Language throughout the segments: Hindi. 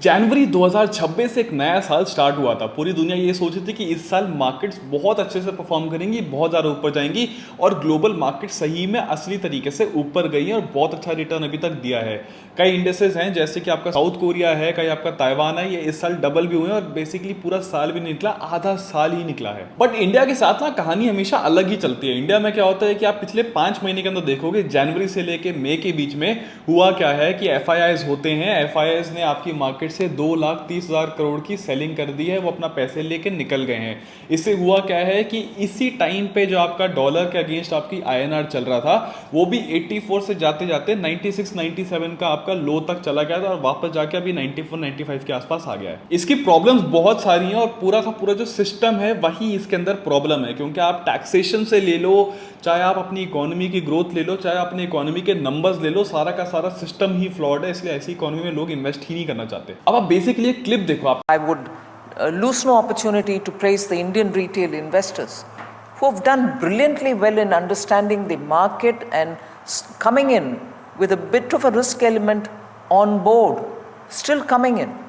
जनवरी 2026 से एक नया साल स्टार्ट हुआ था। पूरी दुनिया ये सोच रही थी कि इस साल मार्केट्स बहुत अच्छे से परफॉर्म करेंगी, बहुत ज़्यादा ऊपर जाएंगी और ग्लोबल मार्केट सही में असली तरीके से ऊपर गई है और बहुत अच्छा रिटर्न अभी तक दिया है। कई इंडेसेस हैं जैसे कि आपका साउथ कोरिया है, कई आपका ताइवान है, ये इस साल डबल भी हुए हैं और बेसिकली पूरा साल भी नहीं निकला, आधा साल ही निकला है। बट इंडिया के साथ ना कहानी हमेशा अलग ही चलती है। इंडिया में क्या होता है कि आप पिछले 5 महीने के अंदर देखोगे, जनवरी से लेके मई के बीच में हुआ क्या है कि एफआईआईज होते हैं। एफआईआईज ने आपकी मार्केट से 2,30,000 करोड़ की सेलिंग कर दी है, वो अपना पैसे लेके निकल गए हैं। इससे हुआ क्या है कि इसी टाइम पे जो आपका डॉलर के अगेंस्ट आपकी आईएनआर चल रहा था, वो भी 84 से जाते जाते 96 97 का आपका लो तक चला गया था और वापस जाके अभी 94 95 के आसपास आ गया है। इसकी प्रॉब्लम्स बहुत सारी हैं और पूरा का पूरा जो सिस्टम है वही इसके अंदर प्रॉब्लम है, क्योंकि आप टैक्सेशन से ले लो, चाहे आप अपनी इकोनॉमी की ग्रोथ ले लो, चाहे अपनी इकोनॉमी के नंबर्स ले लो, सारा का सारा सिस्टम ही फ्लॉड है। इसलिए ऐसी इकोनॉमी में लोग इन्वेस्ट ही नहीं करना चाहते। अब आप बेसिकली एक क्लिप देखो। आप I would lose no opportunity to praise the Indian retail investors who have done brilliantly well in understanding the market and coming in with a bit of a risk element on board, still coming in.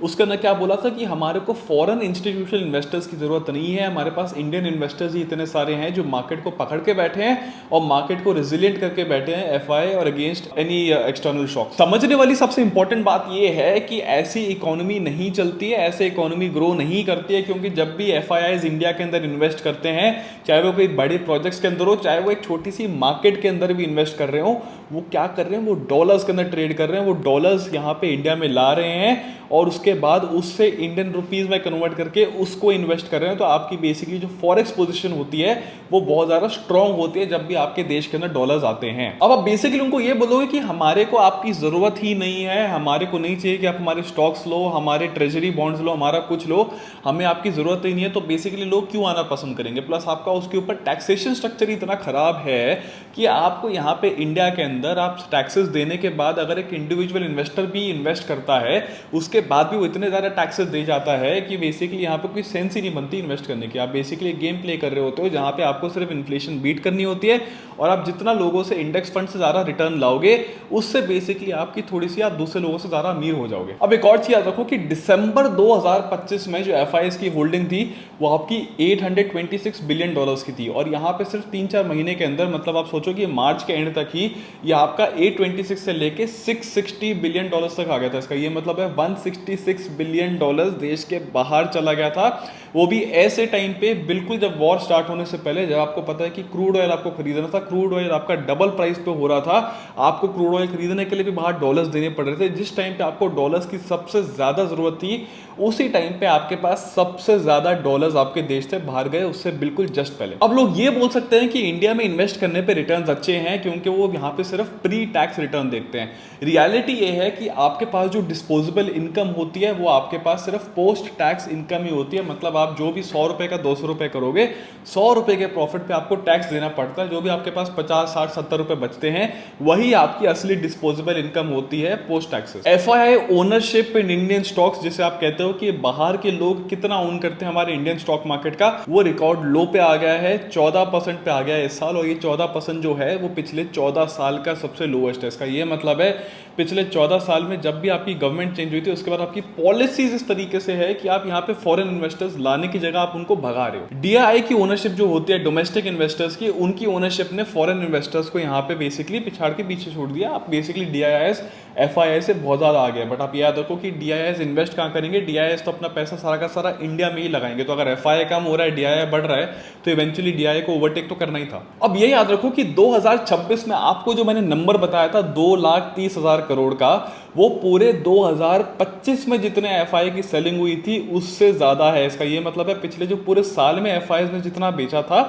उसके अंदर क्या बोला था कि हमारे को फॉरेन इंस्टीट्यूशनल इन्वेस्टर्स की जरूरत नहीं है, हमारे पास इंडियन इन्वेस्टर्स ही इतने सारे हैं जो मार्केट को पकड़ के बैठे हैं और मार्केट को रेजिलिएंट करके बैठे हैं एफआई और अगेंस्ट एनी एक्सटर्नल शॉक। समझने वाली सबसे इंपॉर्टेंट बात ये है कि ऐसी इकोनॉमी नहीं चलती है, ऐसे इकोनॉमी ग्रो नहीं करती है, क्योंकि जब भी एफआईआईज इंडिया के अंदर इन्वेस्ट करते हैं, चाहे वो कोई बड़े प्रोजेक्ट्स के अंदर हो, चाहे वो एक छोटी सी मार्केट के अंदर भी इन्वेस्ट कर रहे हो, वो क्या कर रहे हैं, वो डॉलर्स के अंदर ट्रेड कर रहे हैं। वो डॉलर्स यहाँ पे इंडिया में ला रहे हैं और उसके बाद उससे इंडियन रुपीस में कन्वर्ट करके उसको इन्वेस्ट कर रहे हैं। तो आपकी बेसिकली जो फॉरेक्स पोजीशन होती है वो बहुत ज़्यादा स्ट्रांग होती है जब भी आपके देश के अंदर डॉलर्स आते हैं। अब आप बेसिकली उनको ये बोलोगे कि हमारे को आपकी ज़रूरत ही नहीं है, हमारे को नहीं चाहिए कि आप हमारे स्टॉक्स लो, हमारे ट्रेजरी बॉन्ड्स लो, हमारा कुछ लो, हमें आपकी ज़रूरत ही नहीं है, तो बेसिकली लोग क्यों आना पसंद करेंगे। प्लस आपका उसके ऊपर टैक्सेशन स्ट्रक्चर इतना ख़राब है कि आपको यहाँ पे इंडिया के अंदर आप टैक्सेस देने के बाद अगर एक इंडिविजुअल इन्वेस्टर भी इन्वेस्ट करता है, उसके बाद भी वो इतने ज़्यादा टैक्सेस दे जाता है कि बेसिकली यहाँ पे कोई सेंस ही नहीं बनती इन्वेस्ट करने की। आप बेसिकली गेम प्ले कर रहे होते हो जहाँ पे आपको सिर्फ इन्फ्लेशन बीट करनी होती है और आप जितना लोगों से इंडेक्स फंड से ज़्यादा रिटर्न लाओगे, उससे बेसिकली आपकी थोड़ी सी आप दूसरे लोगों से ज़्यादा अमीर हो जाओगे। अब एक और चीज़ याद रखो कि दिसंबर 2025 में जो एफआईआईज की होल्डिंग थी वो आपकी 826 बिलियन डॉलर्स की थी और यहाँ पे सिर्फ 3-4 महीने के अंदर, मतलब आप सोचो कि मार्च के एंड तक ही ये आपका 826 से लेके 660 बिलियन डॉलर्स तक आ गया था। इसका ये मतलब है 166 बिलियन डॉलर्स देश के बाहर चला गया था, वो भी ऐसे टाइम पे बिल्कुल जब वॉर स्टार्ट होने से पहले, जब आपको पता है कि क्रूड ऑयल आपको खरीदना था, क्रूड ऑयल आपका डबल प्राइस पे हो रहा था, आपको क्रूड ऑयल खरीदने के लिए भी बाहर डॉलर्स देने पड़ रहे थे। जिस टाइम पे आपको डॉलर्स की सबसे ज्यादा जरूरत थी, उसी टाइम पे आपके पास सबसे ज्यादा डॉलर्स आपके देश से बाहर गए, उससे बिल्कुल जस्ट पहले। अब लोग ये बोल सकते हैं कि इंडिया में इन्वेस्ट करने पे रिटर्न्स अच्छे हैं क्योंकि वो यहाँ पे सिर्फ प्री टैक्स रिटर्न देखते हैं। रियलिटी ये है कि आपके पास जो डिस्पोजेबल इनकम होती है वो आपके पास सिर्फ पोस्ट टैक्स इनकम ही होती है। मतलब आप जो भी 100 रुपए का 200 रुपए करोगे, 100 रुपए के प्रॉफिट पे आपको टैक्स देना पड़ता है। जो भी आपके पास 50 60 70 रुपए बचते हैं, वही आपकी असली डिस्पोजेबल इनकम होती है post taxes. FII ownership in Indian stocks, जिसे आप कहते हो कि बाहर के लोग कितना ओन करते हैं हमारे इंडियन स्टॉक मार्केट का, वो रिकॉर्ड लो पे आ गया है, 14% पे आ गया है इस साल। और ये 14% जो है वो पिछले 14 साल का सबसे लोएस्ट है। इसका ये मतलब है पिछले 14 साल में जब भी आपकी गवर्नमेंट चेंज हुई थी, उसके बाद आपकी पॉलिसीज इस तरीके से है कि आप यहाँ पे फॉरेन इन्वेस्टर्स लाने की जगह आप उनको भगा रहे हो। डीआईआई की ओनरशिप जो होती है डोमेस्टिक इन्वेस्टर्स की, उनकी ओनरशिप ने फॉरेन इन्वेस्टर्स को यहाँ पे बेसिकली पिछाड़ के पीछे छोड़ दिया। आप बेसिकली डीआईआईएस एफआईआई से बहुत ज्यादा आ गया। बट आप याद रखो कि डीआईआईएस इन्वेस्ट कहाँ करेंगे, डीआईआईएस तो अपना पैसा सारा का सारा इंडिया में ही लगाएंगे। तो अगर एफआईआई कम हो रहा है, डीआईआई बढ़ रहा है, तो इवेंचुअली डीआईआई को ओवरटेक तो करना ही था। अब ये याद रखो कि 2026 में आपको जो मैंने नंबर बताया था 2,30,000 करोड़ का, वो पूरे 2025 में जितने एफआई की सेलिंग हुई थी उससे ज्यादा है। इसका ये मतलब है पिछले जो पूरे साल में एफआई ने जितना बेचा था,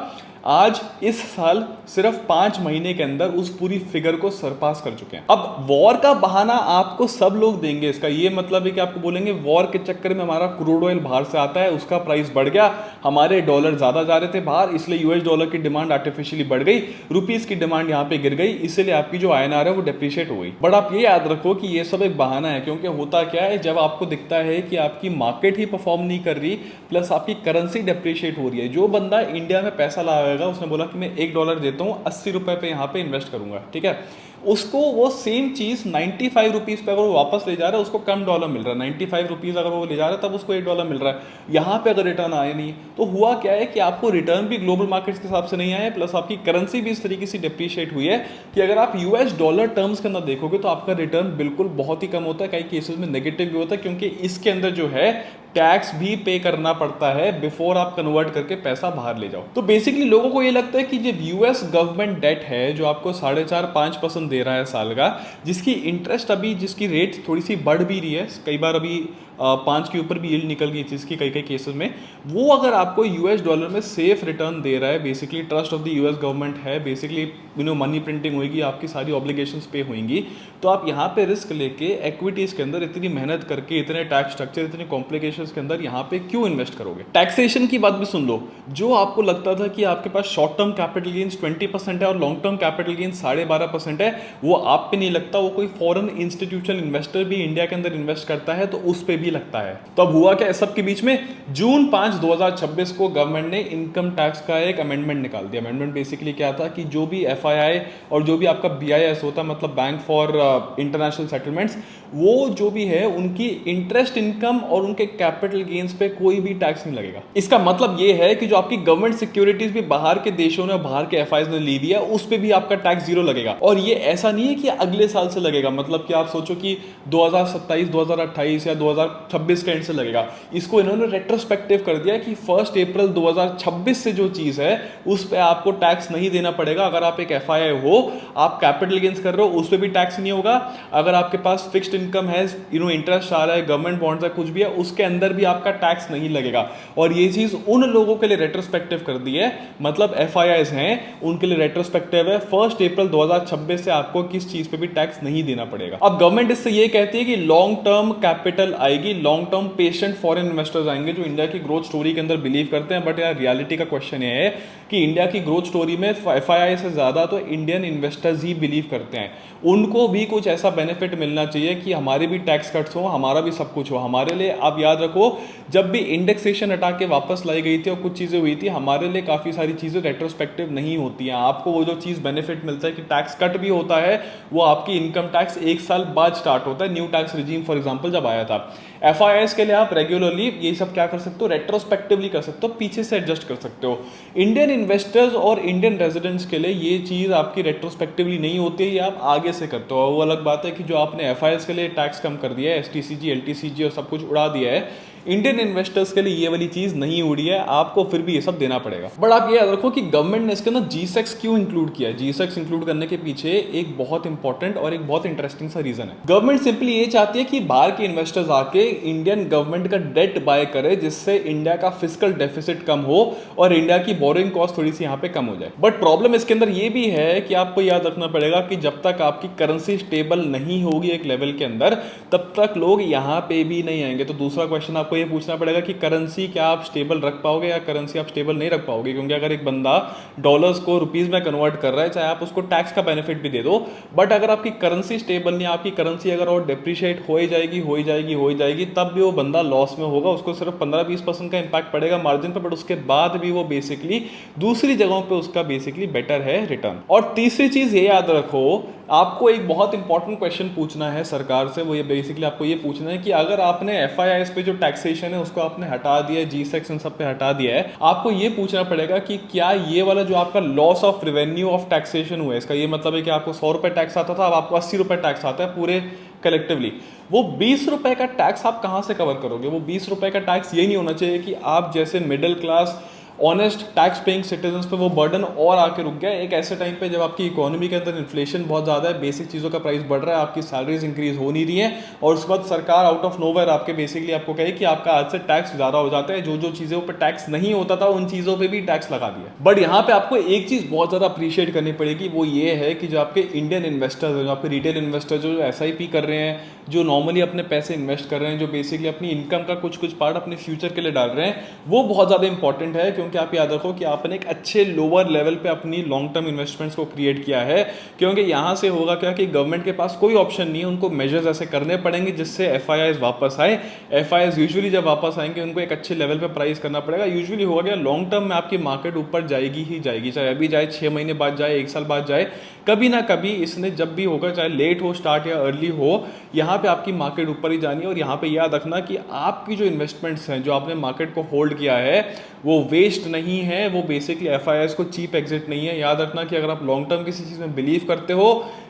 आज इस साल सिर्फ 5 महीने के अंदर उस पूरी फिगर को सरपास कर चुके हैं। अब वॉर का बहाना आपको सब लोग देंगे। इसका ये मतलब है कि आपको बोलेंगे वॉर के चक्कर में हमारा क्रूड ऑयल बाहर से आता है, उसका प्राइस बढ़ गया, हमारे डॉलर ज्यादा जा रहे थे बाहर, इसलिए यूएस डॉलर की डिमांड आर्टिफिशियली बढ़ गई, रुपीस की डिमांड यहाँ पे गिर गई, इसलिए आपकी जो आईएनआर है वो डेप्रिशिएट हो गई। बट आप ये याद रखो कि ये सब एक बहाना है, क्योंकि होता क्या है, जब आपको दिखता है कि आपकी मार्केट ही परफॉर्म नहीं कर रही, प्लस आपकी करेंसी डेप्रिशिएट हो रही है, जो बंदा इंडिया में पैसा लाएगा उसने बोला कि मैं $1 देता हूँ, 80 रुपए पे यहाँ पे इन्वेस्ट करूंगा, ठीक है, उसको वो सेम चीज़ 95 रुपीज़ पे अगर वो वापस ले जा रहा है उसको कम डॉलर मिल रहा है। 95 रुपीज़ अगर वो ले जा रहा है तब उसको $1 मिल रहा है। यहाँ पे अगर रिटर्न आया नहीं तो हुआ क्या है कि आपको रिटर्न भी ग्लोबल मार्केट्स के हिसाब से नहीं आया, प्लस आपकी करेंसी भी इस तरीके से डिप्रिशिएट हुई है कि अगर आप यूएस डॉलर टर्म्स के अंदर देखोगे तो आपका रिटर्न बिल्कुल बहुत ही कम होता है, कई केसेस में नेगेटिव भी होता है, क्योंकि इसके अंदर जो है टैक्स भी पे करना पड़ता है बिफोर आप कन्वर्ट करके पैसा बाहर ले जाओ। तो बेसिकली लोगों को ये लगता है कि जब यूएस गवर्नमेंट डेट है जो आपको 4.5-5% दे रहा है साल का, जिसकी इंटरेस्ट अभी जिसकी रेट थोड़ी सी बढ़ भी रही है, कई बार अभी 5 के ऊपर भी यील्ड निकल गई जिसकी कई केसेस में, वो अगर आपको यूएस डॉलर में सेफ रिटर्न दे रहा है, basically trust of the US government है, बेसिकली मनी प्रिंटिंग होगी, आपकी सारी ऑब्लिगेशंस पे होंगी, तो आप यहाँ पे रिस्क लेके इक्विटीज के अंदर इतनी मेहनत करके इतने टैक्स स्ट्रक्चर इतने कॉम्प्लिकेशंस के अंदर यहाँ पे क्यों इन्वेस्ट करोगे। टैक्सेशन की बात भी सुन लो, जो आपको लगता था कि आपके पास शॉर्ट टर्म कैपिटल गेन्स 20% है और लॉन्ग टर्म कैपिटल गेन्स 12.5% है, वो आप पे नहीं लगता, वो कोई फॉरेन इंस्टीट्यूशनल इन्वेस्टर भी इंडिया के अंदर इन्वेस्ट करता है तो उस पर भी लगता है। तो अब हुआ क्या, सब के बीच में जून 5, 2026 को गवर्नमेंट ने इनकम टैक्स का एक अमेंडमेंट निकाल दिया। अमेंडमेंट बेसिकली क्या था कि जो भी एफआईआई और जो भी आपका बीआईएस होता है, मतलब बैंक फॉर इंटरनेशनल सेटलमेंट्स, वो जो भी है उनकी इंटरेस्ट इनकम और उनके कैपिटल गेन्स पे कोई भी टैक्स नहीं लगेगा। इसका मतलब ये है कि जो आपकी गवर्नमेंट सिक्योरिटीज भी बाहर के देशों ने, बाहर के एफआईआईज ने ली हुई है, उस पे भी आपका टैक्स जीरो लगेगा। और ये ऐसा नहीं है कि अगले साल से लगेगा, मतलब कि आप सोचो कि 2027, 2028 या 2026 के एंड से लगेगा। इसको इन्होंने रेट्रोस्पेक्टिव कर दिया कि 1 अप्रैल 2026 से जो चीज है उस पर आपको टैक्स नहीं देना पड़ेगा। अगर आप एक एफआईआई हो, आप कैपिटल गेन्स कर रहे हो, उस पर भी टैक्स नहीं होगा। अगर आपके पास फिक्स्ड इनकम है, इंटरेस्ट आ रहा है, गवर्नमेंट बॉन्ड्स है, कुछ भी है, उसके अंदर भी आपका टैक्स नहीं लगेगा। और ये चीज उन लोगों के लिए रेट्रोस्पेक्टिव कर दी है, मतलब एफआईआईज हैं उनके लिए रेट्रोस्पेक्टिव है। 1 अप्रैल 2026 से आपको किस चीज पे भी टैक्स नहीं देना पड़ेगा। अब गवर्नमेंट इससे ये कहती है कि लॉन्ग टर्म कैपिटल आएगी, long term patient foreign investors आएंगे जो इंडिया की ग्रोथ स्टोरी के अंदर बिलीव करते हैं। बट यार रियलिटी का क्वेश्चन ये है कि इंडिया की ग्रोथ स्टोरी में एफआईआई से ज्यादा तो इंडियन इन्वेस्टर्स ही बिलीव करते हैं। उनको भी कुछ ऐसा बेनिफिट मिलना चाहिए कि हमारे भी टैक्स कट्स हो, हमारा भी सब कुछ हो हमारे लिए। आप याद रखो, जब भी इंडेक्सेशन हटा के वापस लाई गई थी और कुछ चीजें हुई थी, हमारे लिए काफी सारी चीजें रेट्रोस्पेक्टिव नहीं होती हैं। आपको वो जो चीज बेनिफिट मिलता है कि टैक्स कट भी होता है, वो आपकी इनकम टैक्स 1 साल बाद स्टार्ट होता है, new tax regime for example जब आया था। एफआईआईज के लिए आप रेगुलरली ये सब क्या कर सकते हो, रेट्रोस्पेक्टिवली कर सकते हो, पीछे से एडजस्ट कर सकते हो। इंडियन इन्वेस्टर्स और इंडियन रेजिडेंट्स के लिए ये चीज आपकी रेट्रोस्पेक्टिवली नहीं होती है, ये आप आगे से करते हो। वो अलग बात है कि जो आपने एफआईआईज के लिए टैक्स कम कर दिया है, एसटीसीजी, एलटीसीजी और सब कुछ उड़ा दिया है, इंडियन इन्वेस्टर्स के लिए ये वाली चीज नहीं उड़ी है, आपको फिर भी ये सब देना पड़ेगा। बट आप ये याद रखो कि गवर्नमेंट ने इसके अंदर जीसेक्स क्यों इंक्लूड किया है। जीसेक्स इंक्लूड करने के पीछे एक बहुत इंपॉर्टेंट और एक बहुत इंटरेस्टिंग सा रीजन है। गवर्नमेंट सिंपली ये चाहती है कि बाहर के इन्वेस्टर्स आके इंडियन गवर्नमेंट का डेट बाय करे, जिससे इंडिया का फिस्कल डेफिसिट कम हो और इंडिया की बोरिंग कॉस्ट थोड़ी सी यहाँ पे कम हो जाए। बट प्रॉब्लम इसके अंदर ये भी है कि आपको याद रखना पड़ेगा कि जब तक आपकी करेंसी स्टेबल नहीं होगी एक लेवल के अंदर, तब तक लोग यहाँ पे भी नहीं आएंगे। तो दूसरा क्वेश्चन आपको ये पूछना पड़ेगा कि करेंसी क्या आप स्टेबल रख पाओगे या करेंसी आप स्टेबल नहीं रख पाओगे। क्योंकि अगर एक बंदा डॉलर्स को रुपीस में कन्वर्ट कर रहा है, चाहे आप उसको टैक्स का बेनिफिट भी दे दो, बट अगर आपकी करेंसी स्टेबल नहीं, आपकी करेंसी अगर और डिप्रिशिएट हो जाएगी, तब भी वो बंदा लॉस में होगा। उसको सिर्फ 15-20% का इंपैक्ट पड़ेगा मार्जिन पर, बट उसके बाद भी वो बेसिकली दूसरी जगहों पे उसका बेसिकली बेटर है रिटर्न। और तीसरी चीज ये याद रखो, आपको एक बहुत इंपॉर्टेंट क्वेश्चन पूछना है सरकार से। वो ये बेसिकली आपको ये पूछना है कि अगर आपने एफआईआईएस पे जो टैक्सेशन है उसको आपने हटा दिया है, जीसेक्स इन सब पे हटा दिया है, आपको ये पूछना पड़ेगा कि क्या ये वाला जो आपका loss of revenue of taxation हुआ है, इसका ये मतलब है कि आपको 100 रुपए टैक्स आता था, अब आपको 80 रुपए टैक्स आता है पूरे कलेक्टिवली, वो 20 रुपए का टैक्स आप कहां से कवर करोगे। वो 20 रुपए का टैक्स ये नहीं होना चाहिए कि आप जैसे middle class honest tax paying citizens पे वो बर्डन और आके रुक गया। एक ऐसे टाइम पे जब आपकी इकोनॉमी के अंदर इन्फ्लेशन बहुत ज़्यादा है, बेसिक चीज़ों का प्राइस बढ़ रहा है, आपकी सैलरीज इंक्रीज हो नहीं रही है, और उस वक्त सरकार आउट ऑफ नोवेयर आपके बेसिकली आपको कहे कि आपका आज से टैक्स ज़्यादा हो जाता है, जो जो चीज़ों पर टैक्स नहीं होता था उन चीज़ों पर भी टैक्स लगा दिया। बट यहाँ पे आपको एक चीज़ बहुत ज़्यादा अप्रिशिएट करनी पड़ेगी, वो ये है कि जो आपके इंडियन इन्वेस्टर्स हैं, जो आपके रिटेल इन्वेस्टर्स जो SIP कर रहे हैं, जो नॉर्मली अपने पैसे इन्वेस्ट कर रहे हैं, जो बेसिकली अपनी इनकम का कुछ पार्ट अपने फ्यूचर के लिए डाल रहे हैं, वो बहुत ज़्यादा इंपॉर्टेंट है। क्योंकि क्योंकि आप याद रखो कि आपने एक अच्छे लोअर लेवल पे अपनी लॉन्ग टर्म इन्वेस्टमेंट्स को क्रिएट किया है, क्योंकि यहाँ से होगा क्या कि गवर्नमेंट के पास कोई ऑप्शन नहीं है, उनको मेजर्स ऐसे करने पड़ेंगे जिससे एफआईआईज वापस आए। एफआईआईज यूजुअली जब वापस आएंगे उनको एक अच्छे लेवल पे प्राइस करना पड़ेगा। यूजुअली होगा क्या, लॉन्ग टर्म में आपकी मार्केट ऊपर जाएगी ही जाएगी, चाहे अभी जाए, 6 महीने बाद जाए, 1 साल बाद जाए, कभी ना कभी इसने जब भी होगा, चाहे लेट हो स्टार्ट या अर्ली हो, यहाँ पे आपकी मार्केट ऊपर ही जानी है। और यहाँ पे याद रखना कि आपकी जो इन्वेस्टमेंट्स हैं, जो आपने मार्केट को होल्ड किया है, वो वेस्ट नहीं है, वो बेसिकली एफआईआईज को चीप एग्जिट नहीं है। याद रखना कि अगर आप लॉन्ग टर्म किसी चीज़ में बिलीव करते हो,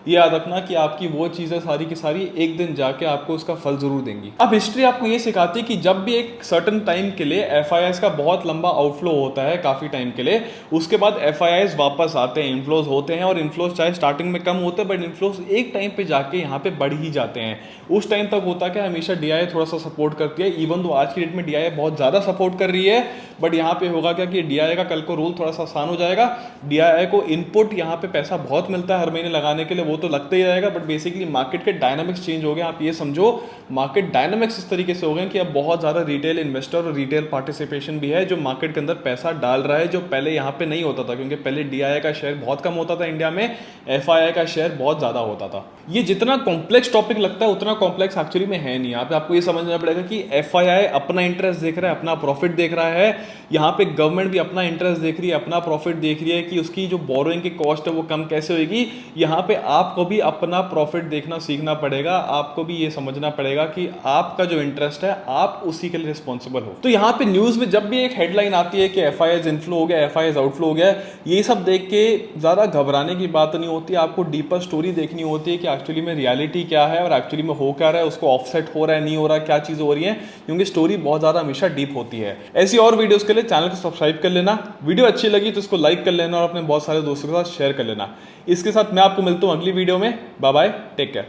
याद रखना कि आपकी वो चीज़ें सारी की सारी एक दिन जाके आपको उसका फल जरूर देंगी। अब हिस्ट्री आपको ये सिखाती है कि जब भी एक सर्टन टाइम के लिए एफआईआईज का बहुत लंबा आउटफ्लो होता है, काफ़ी टाइम के लिए, उसके बाद एफआईआईज वापस आते हैं, इनफ्लोज होते हैं, और इनफ्लोज चाहे स्टार्टिंग में कम होते हैं बट इनफ्लोज एक टाइम पे जाके यहाँ पे बढ़ ही जाते हैं। उस टाइम तक होता है हमेशा डीआई थोड़ा सा सपोर्ट करती है, इवन तो आज की डेट में डीआई बहुत ज़्यादा सपोर्ट कर रही है, बट यहाँ पे होगा क्या कि डीआई का कल को रोल थोड़ा सा आसान हो जाएगा। डीआई को इनपुट यहाँ पे पैसा बहुत मिलता है हर महीने लगाने के लिए, वो तो लगता ही रहेगा, बट बेसिकली मार्केट के डायनामिक्स चेंज हो गए। आप ये समझो मार्केट डायनामिक्स इस तरीके से हो गए कि अब बहुत ज़्यादा रिटेल इन्वेस्टर और रिटेल पार्टिसिपेशन भी है जो मार्केट के अंदर पैसा डाल रहा है, जो पहले यहाँ पे नहीं होता था, क्योंकि पहले डीआई का शेयर बहुत कम होता था इंडिया में, एफआईआई का शेयर बहुत ज़्यादा होता था। ये जितना कॉम्प्लेक्स टॉपिक लगता है उतना कॉम्प्लेक्स एक्चुअली में है नहीं। यहाँ पे आपको ये समझना पड़ेगा कि एफआईआई अपना इंटरेस्ट देख रहा है, अपना प्रॉफिट देख रहा है, यहाँ पे गवर्नमेंट भी अपना इंटरेस्ट देख रही है, अपना प्रॉफिट देख रही है कि उसकी जो बोरोइंग की कॉस्ट है वो कम कैसे होगी। यहाँ पे आपको भी अपना प्रॉफिट देखना सीखना पड़ेगा, आपको भी ये समझना पड़ेगा कि आपका जो इंटरेस्ट है आप उसी के लिए रिस्पॉन्सिबल हो। तो यहाँ पे न्यूज़ में जब भी एक हेडलाइन आती है कि एफआईआईज इनफ्लो हो गया, एफआईआईज आउटफ्लो हो गया, ये सब देख के ज़्यादा घबराने की बात नहीं होती, आपको डीपर स्टोरी देखनी होती है कि एक्चुअली में रियलिटी क्या है और एक्चुअली में हो क्या रहा है, उसको ऑफसेट हो रहा है, नहीं हो रहा है, क्या चीज़ हो रही है, क्योंकि स्टोरी बहुत ज़्यादा हमेशा डीप होती है। ऐसी और वीडियोस के लिए चैनल को सब्सक्राइब कर लेना, वीडियो अच्छी लगी तो इसको लाइक कर लेना और अपने बहुत सारे दोस्तों के साथ शेयर कर लेना। इसके साथ मैं आपको मिलता हूँ अगली वीडियो में। Bye bye, take care.